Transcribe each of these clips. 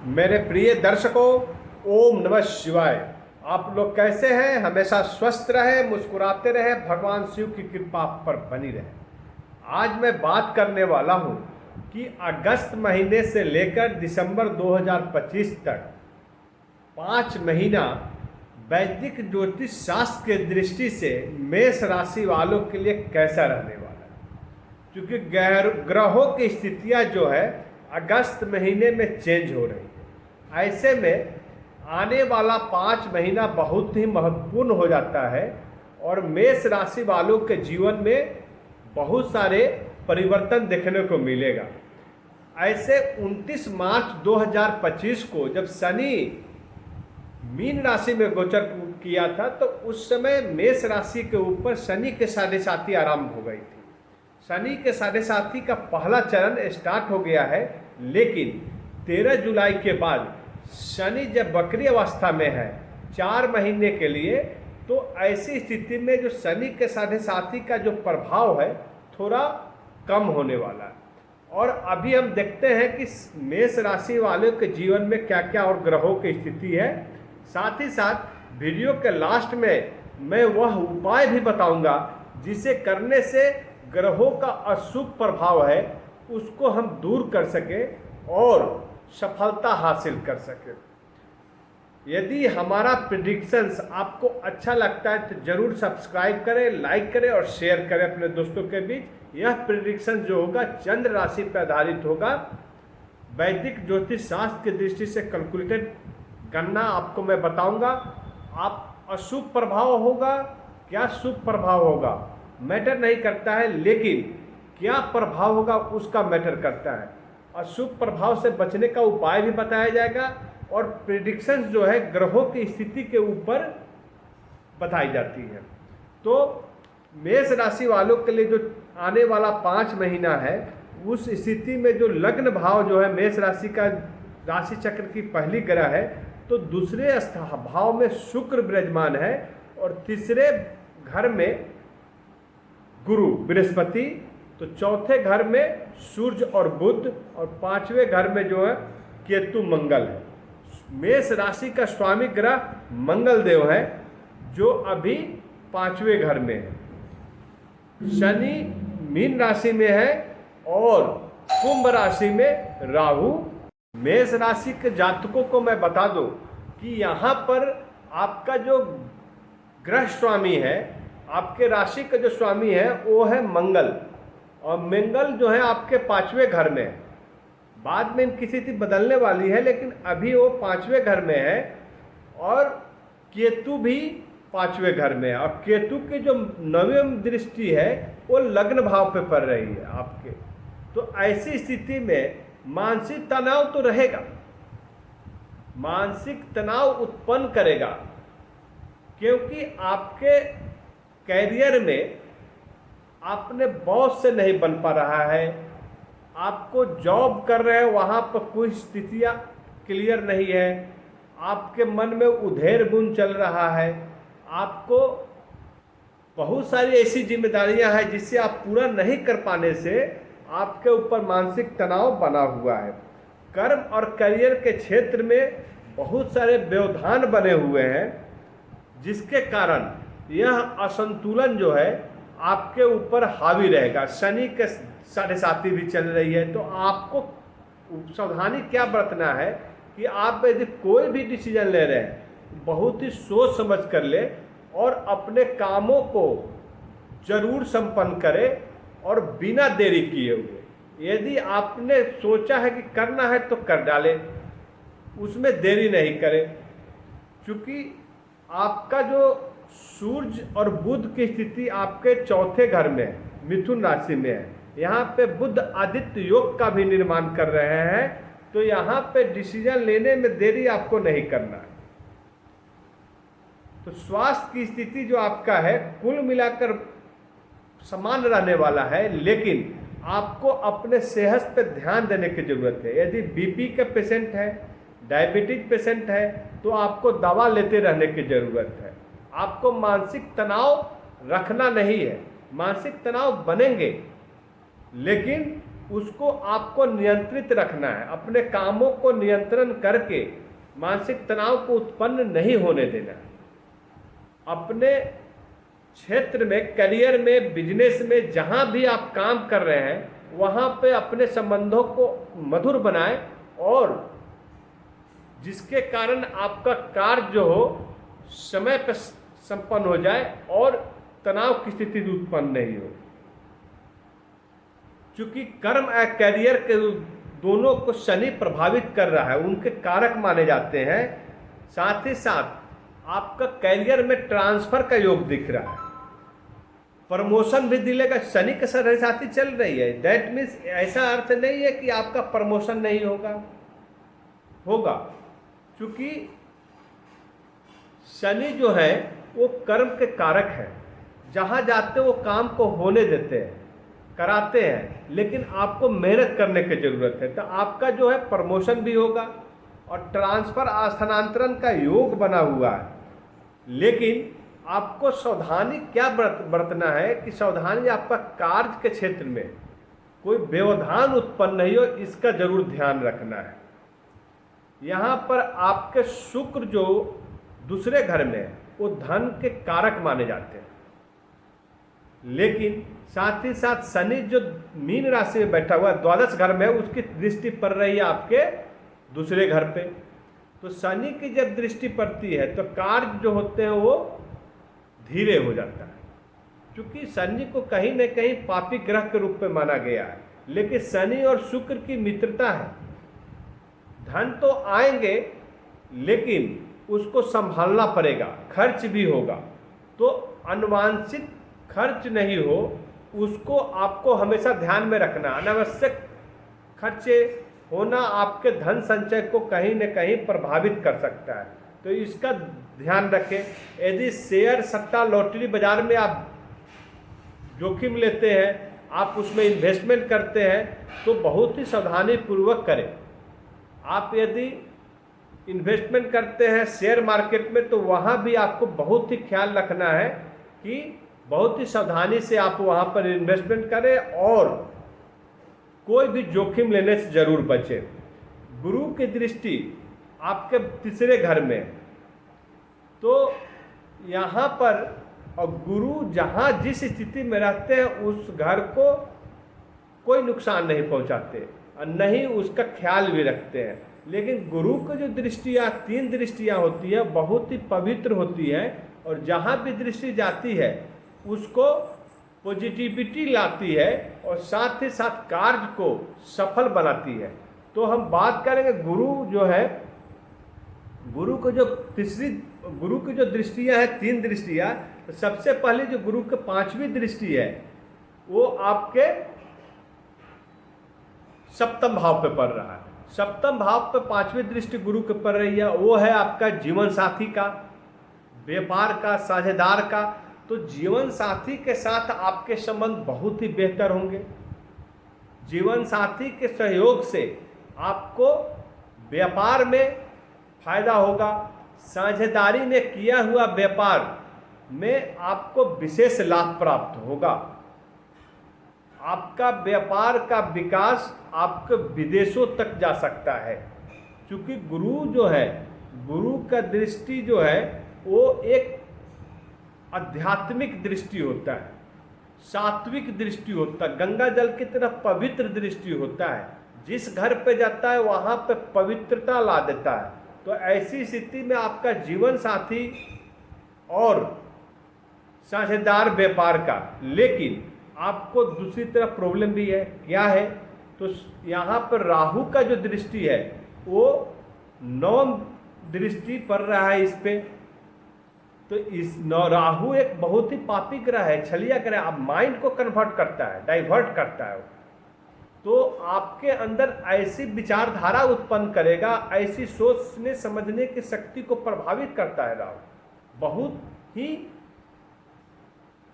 मेरे प्रिय दर्शकों, ओम नमः शिवाय। आप लोग कैसे हैं? हमेशा स्वस्थ रहे, मुस्कुराते रहे, भगवान शिव की कृपा आप पर बनी रहे। आज मैं बात करने वाला हूं कि अगस्त महीने से लेकर दिसंबर 2025 तक 5 महीना वैदिक ज्योतिष शास्त्र के दृष्टि से मेष राशि वालों के लिए कैसा रहने वाला है। क्योंकि ग्रहों की स्थितियां जो है अगस्त महीने में चेंज हो रही है। ऐसे में आने वाला 5 महीना बहुत ही महत्वपूर्ण हो जाता है और मेष राशि वालों के जीवन में बहुत सारे परिवर्तन देखने को मिलेगा। ऐसे 29 मार्च 2025 को जब शनि मीन राशि में गोचर किया था तो उस समय मेष राशि के ऊपर शनि के साढ़े साथी आरंभ हो गई थी। शनि के साढ़े साथी का पहला चरण स्टार्ट हो गया है, लेकिन 13 जुलाई के बाद शनि जब वक्री अवस्था में है 4 महीने के लिए, तो ऐसी स्थिति में जो शनि के साढ़े साथी का जो प्रभाव है थोड़ा कम होने वाला है। और अभी हम देखते हैं कि मेष राशि वालों के जीवन में क्या क्या और ग्रहों की स्थिति है। साथ ही साथ वीडियो के लास्ट में मैं वह उपाय भी बताऊंगा जिसे करने से ग्रहों का अशुभ प्रभाव है उसको हम दूर कर सके और सफलता हासिल कर सके। यदि हमारा प्रेडिक्शंस आपको अच्छा लगता है तो जरूर सब्सक्राइब करें, लाइक करें और शेयर करें अपने दोस्तों के बीच। यह प्रेडिक्शन जो होगा चंद्र राशि पर आधारित होगा। वैदिक ज्योतिष शास्त्र की दृष्टि से कैलकुलेटेड गणना आपको मैं बताऊंगा। आप अशुभ प्रभाव होगा क्या शुभ प्रभाव होगा मैटर नहीं करता है, लेकिन क्या प्रभाव होगा उसका मैटर करता है। अशुभ प्रभाव से बचने का उपाय भी बताया जाएगा और प्रेडिक्शंस जो है ग्रहों की स्थिति के ऊपर बताई जाती है। तो मेष राशि वालों के लिए जो आने वाला 5 महीना है उस स्थिति में जो लग्न भाव जो है मेष राशि का राशि चक्र की पहली ग्रह है, तो दूसरे भाव में शुक्र विराजमान है और तीसरे घर में गुरु बृहस्पति, तो चौथे घर में सूर्य और बुध और 5वें घर में जो है केतु मंगल है। मेष राशि का स्वामी ग्रह मंगल देव है जो अभी 5वें घर में है। शनि मीन राशि में है और कुंभ राशि में राहु। मेष राशि के जातकों को मैं बता दूं कि यहाँ पर आपका जो ग्रह स्वामी है, आपके राशि का जो स्वामी है वो है मंगल, और मंगल जो है आपके 5वें घर में है। बाद में इनकी स्थिति बदलने वाली है, लेकिन अभी वो 5वें घर में है। और केतु भी 5वें घर में है और केतु की जो 9वीं दृष्टि है वो लग्न भाव पे पड़ रही है आपके। तो ऐसी स्थिति में मानसिक तनाव तो रहेगा, मानसिक तनाव उत्पन्न करेगा, क्योंकि आपके कैरियर में आपने बॉस से नहीं बन पा रहा है। आपको जॉब कर रहे हैं वहाँ पर कोई स्थितियाँ क्लियर नहीं है, आपके मन में उधेड़ बुन चल रहा है। आपको बहुत सारी ऐसी जिम्मेदारियां हैं जिससे आप पूरा नहीं कर पाने से आपके ऊपर मानसिक तनाव बना हुआ है। कर्म और करियर के क्षेत्र में बहुत सारे व्यवधान बने हुए हैं, जिसके कारण यह असंतुलन जो है आपके ऊपर हावी रहेगा। शनि के साढ़े साथी भी चल रही है, तो आपको सावधानी क्या बरतना है कि आप यदि कोई भी डिसीजन ले रहे हैं बहुत ही सोच समझ कर ले और अपने कामों को जरूर संपन्न करें और बिना देरी किए हुए। यदि आपने सोचा है कि करना है तो कर डालें, उसमें देरी नहीं करें। क्योंकि आपका जो सूर्य और बुध की स्थिति आपके चौथे घर में मिथुन राशि में है, यहाँ पे बुध आदित्य योग का भी निर्माण कर रहे हैं, तो यहाँ पे डिसीजन लेने में देरी आपको नहीं करना है। तो स्वास्थ्य की स्थिति जो आपका है कुल मिलाकर समान रहने वाला है, लेकिन आपको अपने सेहत पर ध्यान देने की जरूरत है। यदि बीपी का पेशेंट है, डायबिटीज पेशेंट है, तो आपको दवा लेते रहने की जरूरत है। आपको मानसिक तनाव रखना नहीं है। मानसिक तनाव बनेंगे, लेकिन उसको आपको नियंत्रित रखना है, अपने कामों को नियंत्रण करके मानसिक तनाव को उत्पन्न नहीं होने देना है। अपने क्षेत्र में, करियर में, बिजनेस में, जहां भी आप काम कर रहे हैं वहां पे अपने संबंधों को मधुर बनाएं और जिसके कारण आपका कार्य जो हो समय पर संपन्न हो जाए और तनाव की स्थिति उत्पन्न नहीं हो। क्योंकि कर्म और करियर के दोनों को शनि प्रभावित कर रहा है, उनके कारक माने जाते हैं। साथ ही साथ आपका करियर में ट्रांसफर का योग दिख रहा है, प्रमोशन भी दिलेगा। शनि के साथी चल रही है, दैट मीन्स ऐसा अर्थ नहीं है कि आपका प्रमोशन नहीं होगा, क्योंकि शनि जो है वो कर्म के कारक है। जहां जाते वो काम को होने देते हैं, कराते हैं, लेकिन आपको मेहनत करने की जरूरत है। तो आपका जो है प्रमोशन भी होगा और ट्रांसफर स्थानांतरण का योग बना हुआ है। लेकिन आपको सावधानी क्या बरतना है कि सावधानी आपका कार्य के क्षेत्र में कोई व्यवधान उत्पन्न नहीं हो, इसका जरूर ध्यान रखना है। यहाँ पर आपके शुक्र जो दूसरे घर में है वो धन के कारक माने जाते हैं, लेकिन साथ ही साथ शनि जो मीन राशि में बैठा हुआ है द्वादश घर में, उसकी दृष्टि पड़ रही है आपके दूसरे घर पे। तो शनि की जब दृष्टि पड़ती है तो कार्य जो होते हैं वो धीरे हो जाता है, क्योंकि शनि को कहीं न कहीं पापी ग्रह के रूप में माना गया है। लेकिन शनि और शुक्र की मित्रता है, धन तो आएंगे लेकिन उसको संभालना पड़ेगा, खर्च भी होगा। तो अनवांछित खर्च नहीं हो, उसको आपको हमेशा ध्यान में रखना। अनावश्यक खर्चे होना आपके धन संचय को कहीं न कहीं प्रभावित कर सकता है, तो इसका ध्यान रखें। यदि शेयर, सट्टा, लॉटरी बाजार में आप जोखिम लेते हैं, आप उसमें इन्वेस्टमेंट करते हैं, तो बहुत ही सावधानी पूर्वक करें। आप यदि इन्वेस्टमेंट करते हैं शेयर मार्केट में, तो वहाँ भी आपको बहुत ही ख्याल रखना है कि बहुत ही सावधानी से आप वहाँ पर इन्वेस्टमेंट करें और कोई भी जोखिम लेने से जरूर बचें। गुरु की दृष्टि आपके तीसरे घर में, तो यहाँ पर और गुरु जहाँ जिस स्थिति में रहते हैं उस घर को कोई नुकसान नहीं पहुँचाते और नहीं उसका ख्याल भी रखते हैं। लेकिन गुरु की जो दृष्टियाँ, 3 दृष्टियाँ होती है, बहुत ही पवित्र होती है और जहाँ भी दृष्टि जाती है उसको पॉजिटिविटी लाती है और साथ ही साथ कार्य को सफल बनाती है। तो हम बात करेंगे गुरु जो है, गुरु को जो गुरु की जो दृष्टियाँ हैं, 3 दृष्टियाँ, तो सबसे पहले जो गुरु की 5वीं दृष्टि है वो आपके सप्तम भाव पे पड़ रहा है। सप्तम भाव पे 5वीं दृष्टि गुरु के पड़ रही है, वो है आपका जीवन साथी का, व्यापार का, साझेदार का। तो जीवन साथी के साथ आपके संबंध बहुत ही बेहतर होंगे। जीवन साथी के सहयोग से आपको व्यापार में फायदा होगा, साझेदारी में किया हुआ व्यापार में आपको विशेष लाभ प्राप्त होगा। आपका व्यापार का विकास आपके विदेशों तक जा सकता है, क्योंकि गुरु जो है, गुरु का दृष्टि जो है वो एक आध्यात्मिक दृष्टि होता है, सात्विक दृष्टि होता है, गंगा जल की तरह पवित्र दृष्टि होता है। जिस घर पे जाता है वहाँ पे पवित्रता ला देता है। तो ऐसी स्थिति में आपका जीवन साथी और साझेदार व्यापार का, लेकिन आपको दूसरी तरफ प्रॉब्लम भी है। क्या है? तो यहाँ पर राहु का जो दृष्टि है वो 9 दृष्टि पड़ रहा है इस पे। तो इस राहु एक बहुत ही पापी ग्रह है, छलिया ग्रह, आप माइंड को कन्वर्ट करता है, डाइवर्ट करता है। तो आपके अंदर ऐसी विचारधारा उत्पन्न करेगा, ऐसी सोचने समझने की शक्ति को प्रभावित करता है राहु। बहुत ही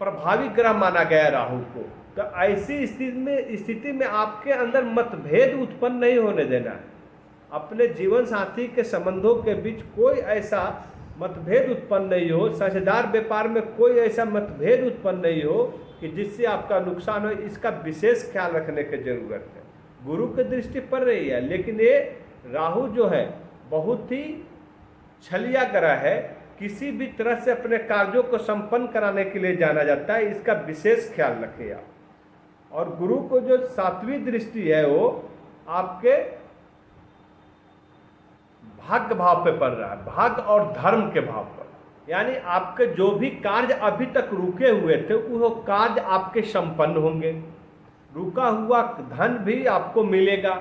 प्रभावी ग्रह माना गया राहु को। तो ऐसी स्थिति में आपके अंदर मतभेद उत्पन्न नहीं होने देना है। अपने जीवन साथी के संबंधों के बीच कोई ऐसा मतभेद उत्पन्न नहीं हो, साझेदार व्यापार में कोई ऐसा मतभेद उत्पन्न नहीं हो कि जिससे आपका नुकसान हो। इसका विशेष ख्याल रखने की जरूरत है। गुरु की दृष्टि पड़ रही है, लेकिन ये राहु जो है बहुत ही छलिया ग्रह है, किसी भी तरह से अपने कार्यों को संपन्न कराने के लिए जाना जाता है, इसका विशेष ख्याल रखिए आप। और गुरु को जो 7वीं दृष्टि है वो आपके भाग्य भाव पे पड़ रहा है, भाग्य और धर्म के भाव पर, यानी आपके जो भी कार्य अभी तक रुके हुए थे वो कार्य आपके संपन्न होंगे, रुका हुआ धन भी आपको मिलेगा।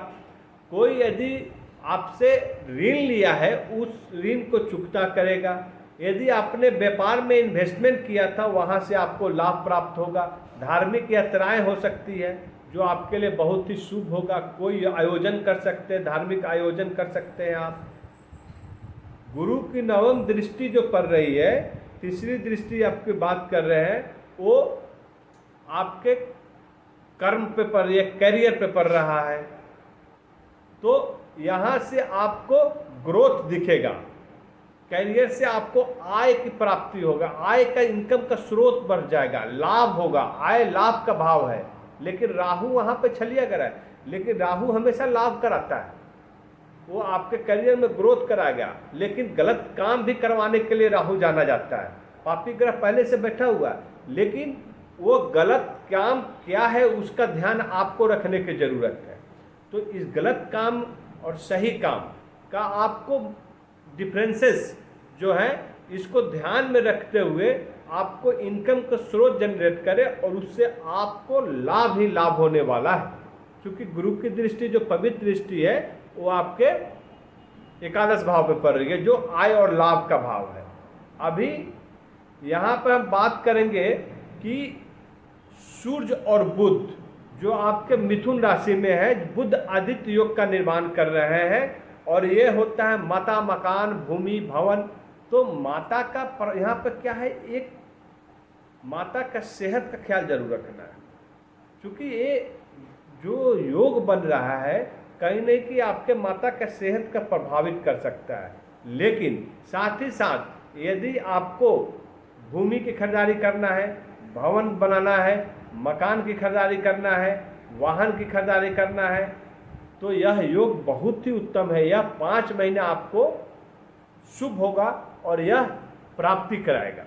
कोई यदि आपसे ऋण लिया है उस ऋण को चुकता करेगा, यदि आपने व्यापार में इन्वेस्टमेंट किया था वहाँ से आपको लाभ प्राप्त होगा। धार्मिक यात्राएं हो सकती है जो आपके लिए बहुत ही शुभ होगा, कोई आयोजन कर सकते हैं, धार्मिक आयोजन कर सकते हैं आप। गुरु की 9वीं दृष्टि जो पड़ रही है, तीसरी दृष्टि आपकी बात कर रहे हैं, वो आपके कर्म पे पड़ रही है, करियर पे पड़ रहा है, तो यहाँ से आपको ग्रोथ दिखेगा, करियर से आपको आय की प्राप्ति होगा, आय का इनकम का स्रोत बढ़ जाएगा, लाभ होगा, आय लाभ का भाव है। लेकिन राहु वहाँ पे छलिया ग्रह है, लेकिन राहु हमेशा लाभ कराता है, वो आपके करियर में ग्रोथ कराएगा, लेकिन गलत काम भी करवाने के लिए राहु जाना जाता है। पापी ग्रह पहले से बैठा हुआ है, लेकिन वो गलत काम क्या है उसका ध्यान आपको रखने की जरूरत है। तो इस गलत काम और सही काम का आपको डिफरेंसेस जो है इसको ध्यान में रखते हुए आपको इनकम का स्रोत जनरेट करे और उससे आपको लाभ ही लाभ होने वाला है। क्योंकि गुरु की दृष्टि जो पवित्र दृष्टि है वो आपके एकादश भाव पे पड़ रही है, जो आय और लाभ का भाव है। अभी यहाँ पर हम बात करेंगे कि सूर्य और बुध जो आपके मिथुन राशि में है, बुध आदित्य योग का निर्माण कर रहे हैं, और ये होता है माता, मकान, भूमि, भवन। तो माता का यहाँ पर क्या है, एक माता का सेहत का ख्याल जरूर रखना है, क्योंकि ये जो योग बन रहा है कहीं नहीं कि आपके माता का सेहत का प्रभावित कर सकता है। लेकिन साथ ही साथ यदि आपको भूमि की खरीदारी करना है, भवन बनाना है, मकान की खरीदारी करना है, वाहन की खरीदारी करना है, तो यह योग बहुत ही उत्तम है। यह 5 महीना आपको शुभ होगा और यह प्राप्ति कराएगा।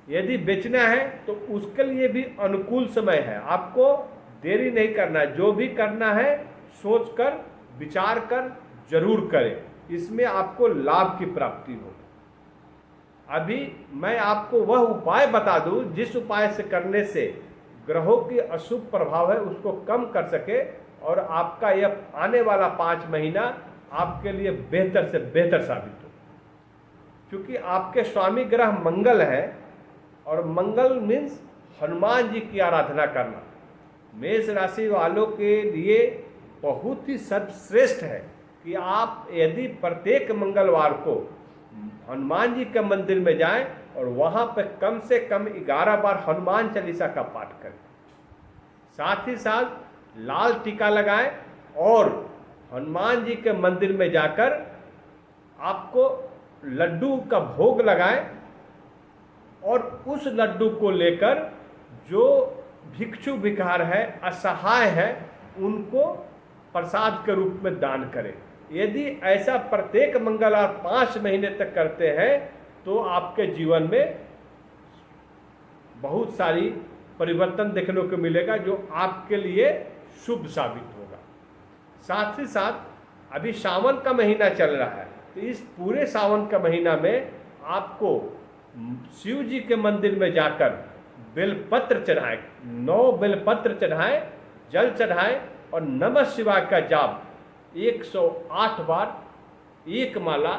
यदि बेचना है तो उसके लिए भी अनुकूल समय है, आपको देरी नहीं करना है, जो भी करना है सोचकर विचार कर जरूर करें, इसमें आपको लाभ की प्राप्ति होगी। अभी मैं आपको वह उपाय बता दूं जिस उपाय से करने से ग्रहों की अशुभ प्रभाव है उसको कम कर सके और आपका यह आने वाला 5 महीना आपके लिए बेहतर से बेहतर साबित हो। क्योंकि आपके स्वामी ग्रह मंगल है और मंगल मीन्स हनुमान जी की आराधना करना मेष राशि वालों के लिए बहुत ही सर्वश्रेष्ठ है कि आप यदि प्रत्येक मंगलवार को हनुमान जी के मंदिर में जाएं और वहां पर कम से कम 11 बार हनुमान चालीसा का पाठ करें। साथ ही साथ लाल टीका लगाएं और हनुमान जी के मंदिर में जाकर आपको लड्डू का भोग लगाएं और उस लड्डू को लेकर जो भिक्षु भिखार है, असहाय है, उनको प्रसाद के रूप में दान करें। यदि ऐसा प्रत्येक मंगलवार 5 महीने तक करते हैं तो आपके जीवन में बहुत सारी परिवर्तन देखने को मिलेगा जो आपके लिए शुभ साबित होगा। साथ ही साथ अभी सावन का महीना चल रहा है, तो इस पूरे सावन का महीना में आपको शिव जी के मंदिर में जाकर बेलपत्र चढ़ाएं, 9 बेलपत्र चढ़ाएं, जल चढ़ाएं और नमः शिवाय का जाप 108 बार, एक माला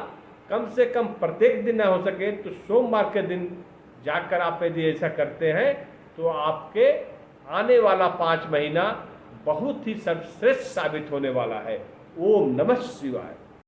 कम से कम प्रत्येक दिन न हो सके तो सोमवार के दिन जाकर आप यदि ऐसा करते हैं तो आपके आने वाला 5 महीना बहुत ही सर्वश्रेष्ठ साबित होने वाला है। ओम नमः शिवाय।